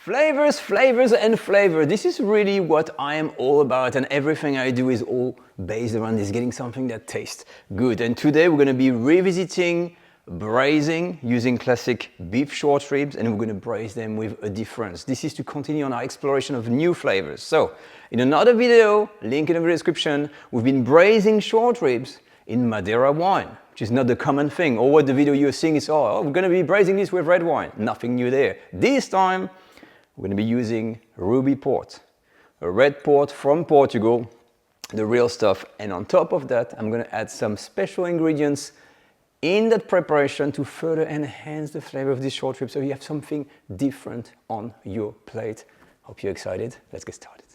Flavors, flavors and flavor. This is really what I am all about, and everything I do is all based around this, getting something that tastes good. And today we're going to be revisiting braising using classic beef short ribs, and we're going to braise them with a difference. This is to continue on our exploration of new flavors. So in another video, link in the description, we've been braising short ribs in Madeira wine, which is not the common thing. Or what the video you're seeing is, oh, we're going to be braising this with red wine. Nothing new there. This time we're going to be using ruby port, a red port from Portugal, the real stuff. And on top of that, I'm going to add some special ingredients in that preparation to further enhance the flavor of this short rib, so you have something different on your plate. Hope you're excited. Let's get started.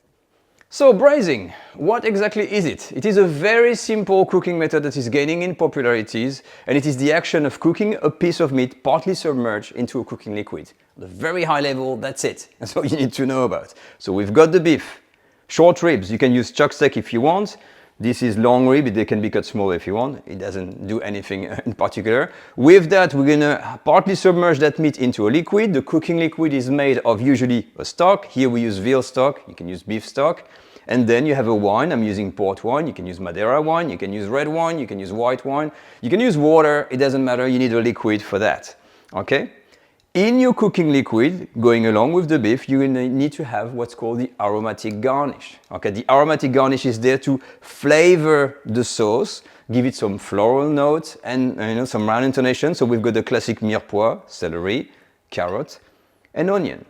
So braising, what exactly is it? It is a very simple cooking method that is gaining in popularities, and it is the action of cooking a piece of meat partly submerged into a cooking liquid. At a very high level, that's it. That's all you need to know about. So we've got the beef, short ribs. You can use chuck steak if you want. This is long rib, they can be cut smaller if you want. It doesn't do anything in particular. With that, we're gonna partly submerge that meat into a liquid. The cooking liquid is made of usually a stock. Here we use veal stock, you can use beef stock. And then you have a wine. I'm using port wine. You can use Madeira wine, you can use red wine, you can use white wine. You can use water, it doesn't matter, you need a liquid for that, okay? In your cooking liquid, going along with the beef, you need to have what's called the aromatic garnish. Okay, the aromatic garnish is there to flavor the sauce, give it some floral notes and some round intonation. So we've got the classic mirepoix, celery, carrot, and onion.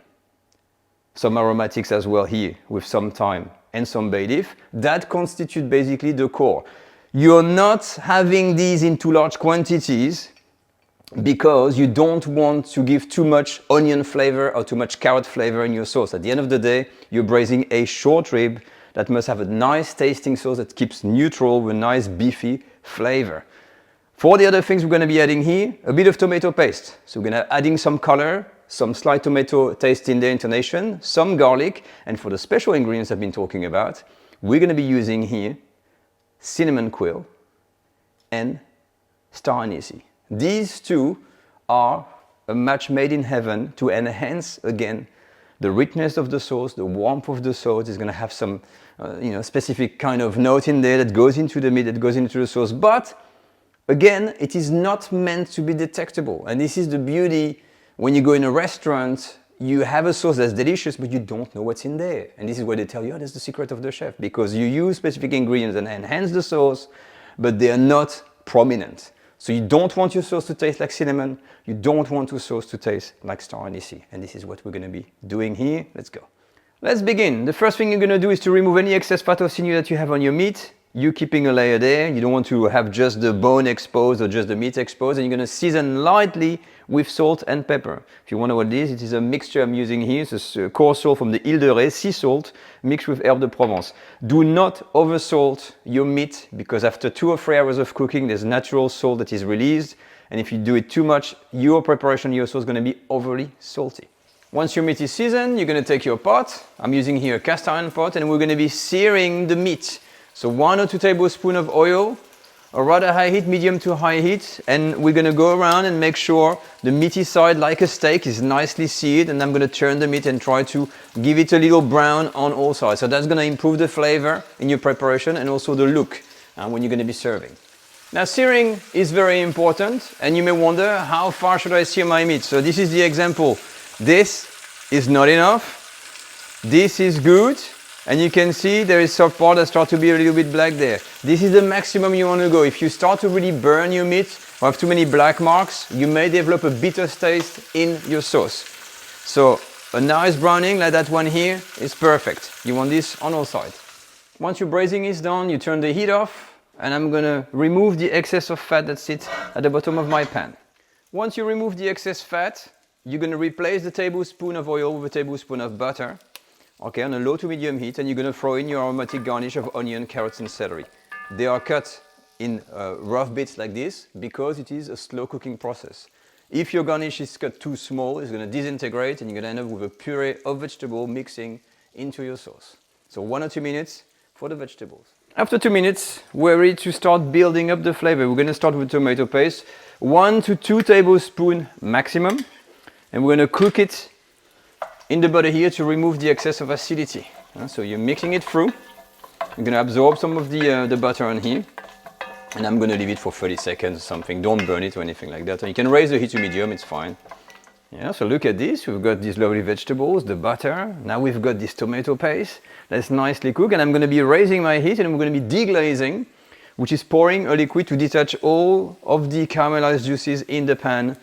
Some aromatics as well here with some thyme and some bay leaf. That constitute basically the core. You're not having these in too large quantities because you don't want to give too much onion flavor or too much carrot flavor in your sauce. At the end of the day, you're braising a short rib that must have a nice tasting sauce that keeps neutral with nice beefy flavor. For the other things we're going to be adding here, a bit of tomato paste. So we're going to adding some color, some slight tomato taste in the intonation, some garlic, and for the special ingredients I've been talking about, we're going to be using here cinnamon quill and star anise. These two are a match made in heaven to enhance again the richness of the sauce, the warmth of the sauce. Is going to have some specific kind of note in there that goes into the meat, that goes into the sauce. But again, it is not meant to be detectable. And this is the beauty when you go in a restaurant, you have a sauce that's delicious, but you don't know what's in there. And this is where they tell you, oh, that's the secret of the chef, because you use specific ingredients that enhance the sauce, but they are not prominent. So you don't want your sauce to taste like cinnamon, you don't want your sauce to taste like star anise. And this is what we're going to be doing here. Let's go. Let's begin. The first thing you're going to do is to remove any excess fat or sinew that you have on your meat. You're keeping a layer there. You don't want to have just the bone exposed or just the meat exposed. And you're going to season lightly with salt and pepper. If you wonder what it is a mixture I'm using here. It's a coarse salt from the Ile de Ré, sea salt, mixed with herbe de Provence. Do not oversalt your meat, because after 2 or 3 hours of cooking, there's natural salt that is released. And if you do it too much, your preparation, your sauce is going to be overly salty. Once your meat is seasoned, you're going to take your pot. I'm using here a cast iron pot, and we're going to be searing the meat. So 1 or 2 tablespoons of oil, a rather high heat, medium to high heat, and we're going to go around and make sure the meaty side, like a steak, is nicely seared, and I'm going to turn the meat and try to give it a little brown on all sides. So that's going to improve the flavor in your preparation and also the look when you're going to be serving. Now searing is very important, and you may wonder, how far should I sear my meat? So this is the example. This is not enough. This is good. And you can see there is some part that start to be a little bit black there. This is the maximum you want to go. If you start to really burn your meat or have too many black marks, you may develop a bitter taste in your sauce. So a nice browning like that one here is perfect. You want this on all sides. Once your braising is done, you turn the heat off, and I'm going to remove the excess of fat that sits at the bottom of my pan. Once you remove the excess fat, you're going to replace the tablespoon of oil with a tablespoon of butter. Okay, on a low to medium heat, and you're going to throw in your aromatic garnish of onion, carrots and celery. They are cut in rough bits like this because it is a slow cooking process. If your garnish is cut too small, it's going to disintegrate and you're going to end up with a puree of vegetable mixing into your sauce. So 1 or 2 minutes for the vegetables. After 2 minutes, we're ready to start building up the flavor. We're going to start with tomato paste, 1 to 2 tablespoons maximum, and we're going to cook it in the butter here to remove the excess of acidity. So you're mixing it through. You're going to absorb some of the butter on here. And I'm going to leave it for 30 seconds or something. Don't burn it or anything like that. And you can raise the heat to medium, it's fine. Yeah, so look at this. We've got these lovely vegetables, the butter. Now we've got this tomato paste that's nicely cooked. And I'm going to be raising my heat and I'm going to be deglazing, which is pouring a liquid to detach all of the caramelized juices in the pan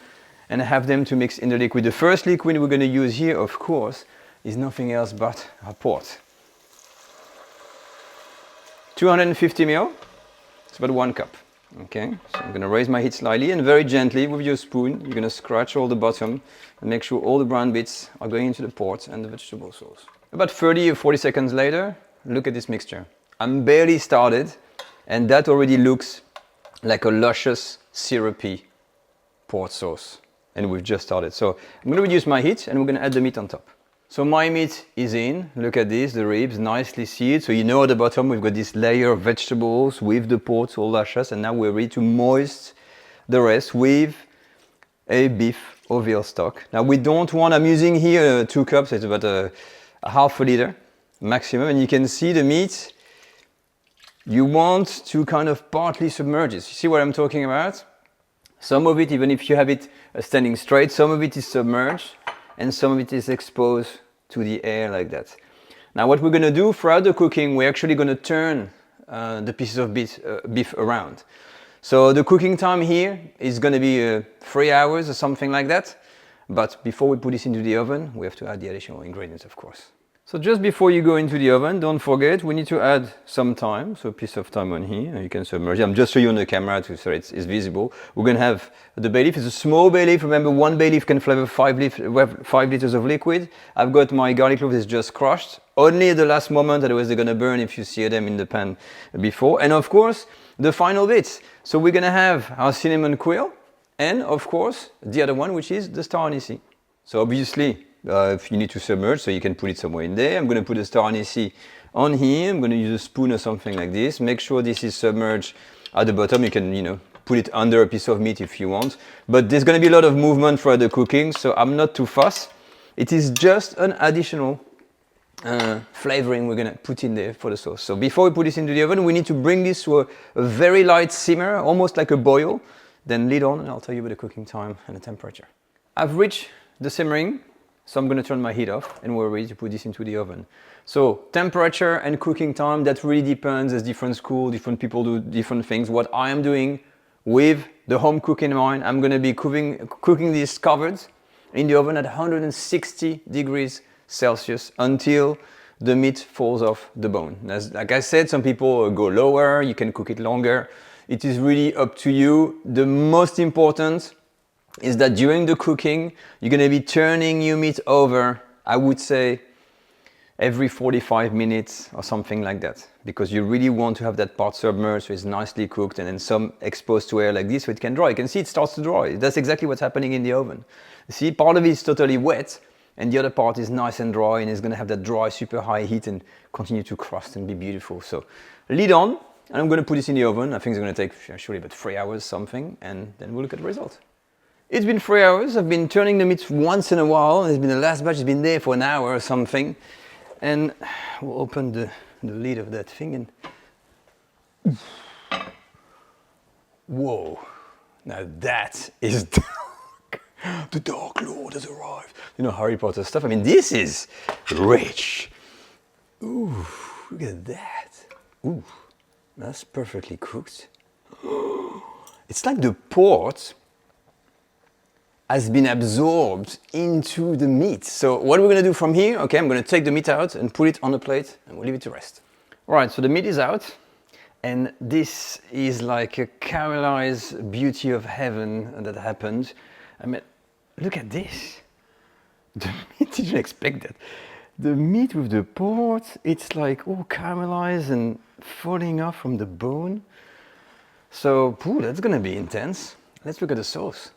and have them to mix in the liquid. The first liquid we're going to use here, of course, is nothing else but our port. 250 ml, it's about 1 cup. Okay, so I'm going to raise my heat slightly and very gently with your spoon, you're going to scratch all the bottom and make sure all the brown bits are going into the port and the vegetable sauce. About 30 or 40 seconds later, look at this mixture. I'm barely started and that already looks like a luscious, syrupy port sauce. And we've just started. So I'm going to reduce my heat and we're going to add the meat on top. So my meat is in. Look at this, the ribs nicely seared. So you know at the bottom we've got this layer of vegetables with the port, all luscious, and now we're ready to moist the rest with a beef or veal stock. Now we don't want, I'm using here 2 cups, it's about a half a liter maximum, and you can see the meat. You want to kind of partly submerge it. You see what I'm talking about? Some of it, even if you have it standing straight, some of it is submerged and some of it is exposed to the air like that. Now what we're going to do throughout the cooking, we're actually going to turn the pieces of beef around. So the cooking time here is going to be 3 hours or something like that. But before we put this into the oven, we have to add the additional ingredients, of course. So just before you go into the oven, don't forget, we need to add some thyme, so a piece of thyme on here. You can submerge it. I'm just showing you on the camera so it's visible. We're going to have the bay leaf. It's a small bay leaf. Remember, 1 bay leaf can flavor 5 liters of liquid. I've got my garlic cloves just crushed. Only at the last moment, otherwise they're going to burn if you sear them in the pan before. And of course, the final bits. So we're going to have our cinnamon quill and, of course, the other one, which is the star anise. So obviously, if you need to submerge, so you can put it somewhere in there. I'm going to put a star anise on here. I'm going to use a spoon or something like this. Make sure this is submerged at the bottom. You can, put it under a piece of meat if you want. But there's going to be a lot of movement throughout the cooking, so I'm not too fussed. It is just an additional flavoring we're going to put in there for the sauce. So before we put this into the oven, we need to bring this to a very light simmer, almost like a boil. Then lid on, and I'll tell you about the cooking time and the temperature. I've reached the simmering. So I'm going to turn my heat off and we're ready to put this into the oven. So temperature and cooking time, that really depends. There's different schools, different people do different things. What I am doing with the home cook in mind, I'm going to be cooking this covered in the oven at 160 degrees Celsius until the meat falls off the bone. Like I said, some people go lower, you can cook it longer. It is really up to you. The most important is that during the cooking, you're going to be turning your meat over, I would say, every 45 minutes or something like that. Because you really want to have that part submerged so it's nicely cooked and then some exposed to air like this so it can dry. You can see it starts to dry. That's exactly what's happening in the oven. You see, part of it is totally wet and the other part is nice and dry and it's going to have that dry, super high heat and continue to crust and be beautiful. So lid on, and I'm going to put this in the oven. I think it's going to take surely about 3 hours something, and then we'll look at the result. It's been 3 hours. I've been turning the meat once in a while. It's been the last batch. It's been there for an hour or something. And we'll open the lid of that thing and... Whoa. Now that is dark. The Dark Lord has arrived. Harry Potter stuff. I mean, this is rich. Ooh, look at that. Ooh, that's perfectly cooked. It's like the port has been absorbed into the meat. So what we're going to do from here, okay, I'm going to take the meat out and put it on a plate and we'll leave it to rest. All right, so the meat is out and this is like a caramelized beauty of heaven that happened. I mean, look at this. The meat, didn't expect that. The meat with the port, it's like all caramelized and falling off from the bone. So, that's going to be intense. Let's look at the sauce.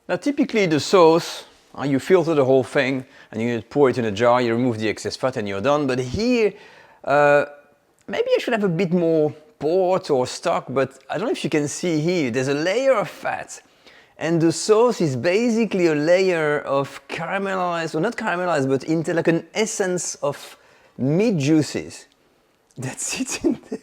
Now typically the sauce, you filter the whole thing and you pour it in a jar, you remove the excess fat and you're done. But here, maybe I should have a bit more port or stock, but I don't know if you can see here, there's a layer of fat And the sauce is basically a layer of caramelized, or not caramelized, but into like an essence of meat juices that sits in there.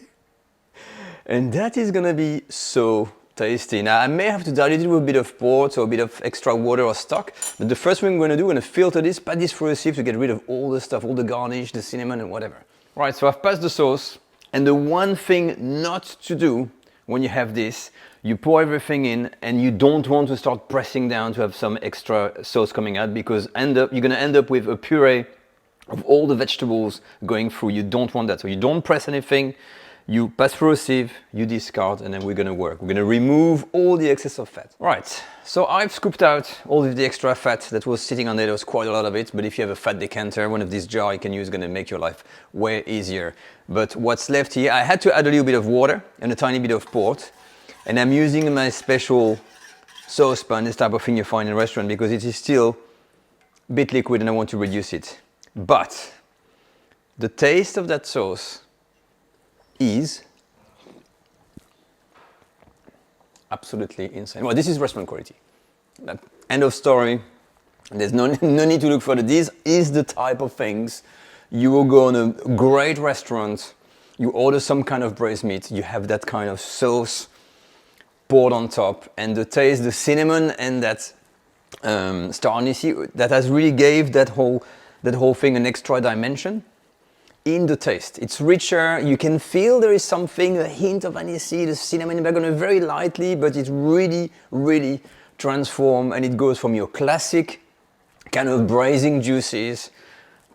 And that is gonna be so tasty. Now I may have to dilute it with a bit of port or a bit of extra water or stock, but the first thing we're gonna do, we're gonna filter this, pat this through a sieve to get rid of all the stuff, all the garnish, the cinnamon and whatever. Right, so I've passed the sauce, and the one thing not to do when you have this, you pour everything in and you don't want to start pressing down to have some extra sauce coming out, because you're gonna end up with a puree of all the vegetables going through. You don't want that, so you don't press anything. You pass through a sieve, you discard, and then we're gonna work. We're gonna remove all the excess of fat. Right, so I've scooped out all of the extra fat that was sitting on there. There was quite a lot of it, but if you have a fat decanter, one of these jars you can use, gonna make your life way easier. But what's left here, I had to add a little bit of water and a tiny bit of port, and I'm using my special saucepan, this type of thing you find in a restaurant, because it is still a bit liquid and I want to reduce it. But the taste of that sauce is absolutely insane. Well, this is restaurant quality. End of story. There's no need to look further. This is the type of things you will go on a great restaurant, you order some kind of braised meat, you have that kind of sauce poured on top, and the taste, the cinnamon and that star anise, that has really gave that whole thing an extra dimension in the taste. It's richer, you can feel there is something, a hint of anise, the cinnamon in the background, very lightly, but it really, really transforms, and it goes from your classic kind of braising juices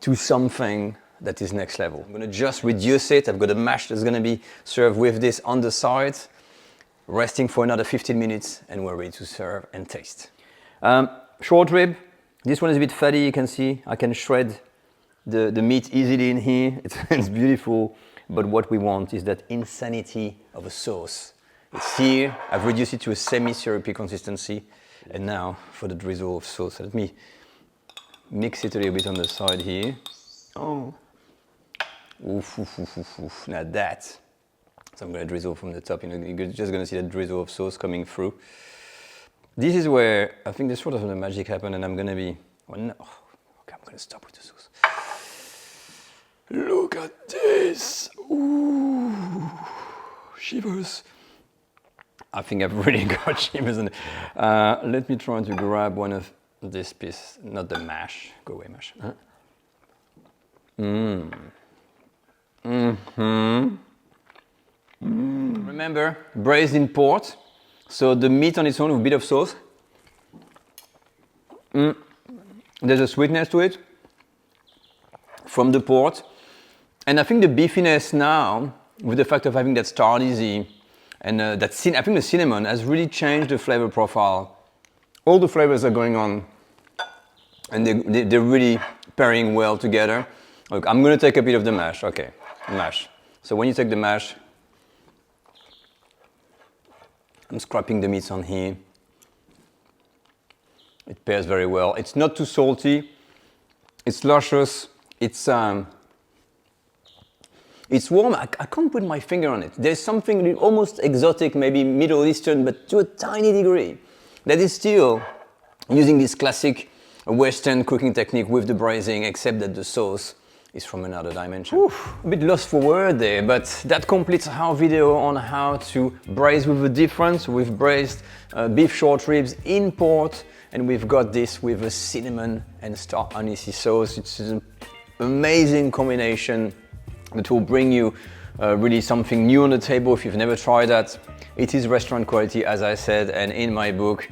to something that is next level. I'm gonna just reduce it. I've got a mash that's gonna be served with this on the side, resting for another 15 minutes, and we're ready to serve and taste. Short rib, this one is a bit fatty, you can see. I can shred the meat easily in here. It's beautiful, but what we want is that insanity of a sauce. It's here. I've reduced it to a semi-syrupy consistency, and now for the drizzle of sauce. Let me mix it a little bit on the side here. Oh, oof, oof, oof, oof, oof. Now that. So I'm going to drizzle from the top. You know, you're just going to see that drizzle of sauce coming through. This is where I think there's sort of the magic happen, and I'm going to be. Well, no. Okay, I'm going to stop with the sauce. Look at this! Ooh, shivers. I think I've really got shivers. Let me try to grab one of this piece, not the mash. Go away, mash. Huh? Remember, braised in port, so the meat on its own with a bit of sauce. There's a sweetness to it from the port. And I think the beefiness now, with the fact of having that star anise and I think the cinnamon has really changed the flavor profile. All the flavors are going on, and they're really pairing well together. Look, I'm going to take a bit of the mash. Okay, mash. So when you take the mash, I'm scraping the meats on here. It pairs very well. It's not too salty. It's luscious. It's warm. I can't put my finger on it. There's something almost exotic, maybe Middle Eastern, but to a tiny degree, that is still using this classic Western cooking technique with the braising, except that the sauce is from another dimension. Oof, a bit lost for word there, but that completes our video on how to braise with a difference. We've braised beef short ribs in port, and we've got this with a cinnamon and star anise sauce. It's an amazing combination that will bring you really something new on the table if you've never tried that. It is restaurant quality, as I said, and in my book,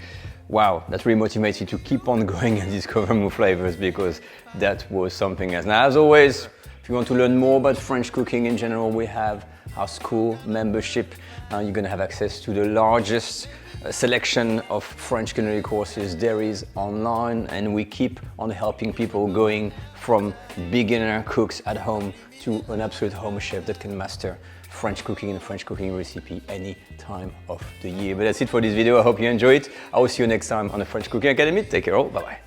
wow, that really motivates you to keep on going and discover more flavors, because that was something else. Now, as always, if you want to learn more about French cooking in general, we have our school membership. You're going to have access to the largest selection of French culinary courses there is online, and we keep on helping people going from beginner cooks at home to an absolute home chef that can master French cooking and French cooking recipe any time of the year. But that's it for this video. I hope you enjoyed it. I will see you next time on the French Cooking Academy. Take care all. Bye bye.